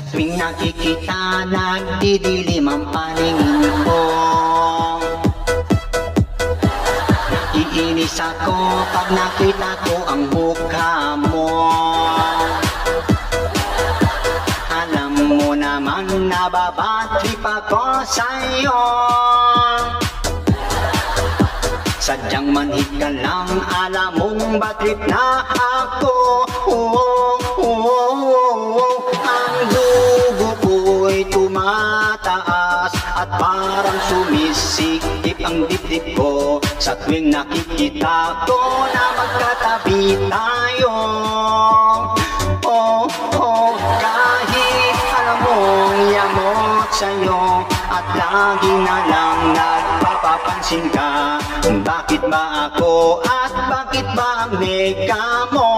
Tuwing nakikita, nagdidilim ang paningin ko. Iinis ako pag nakita ko ang mukha mo. Alam mo namang nababatrip ako sa'yo. Sadyang manhid ka lang, alam mong batrip na ako. Ang dugo ko'y tumataas at parang sumisikip ang dibdib ko sa tuwing nakikita ko na magkatabi tayo. Kahit alam mong yamot sa'yo at lagi na lang nagpapapansin ka. Bakit ba ako at bakit ba ang nega mo?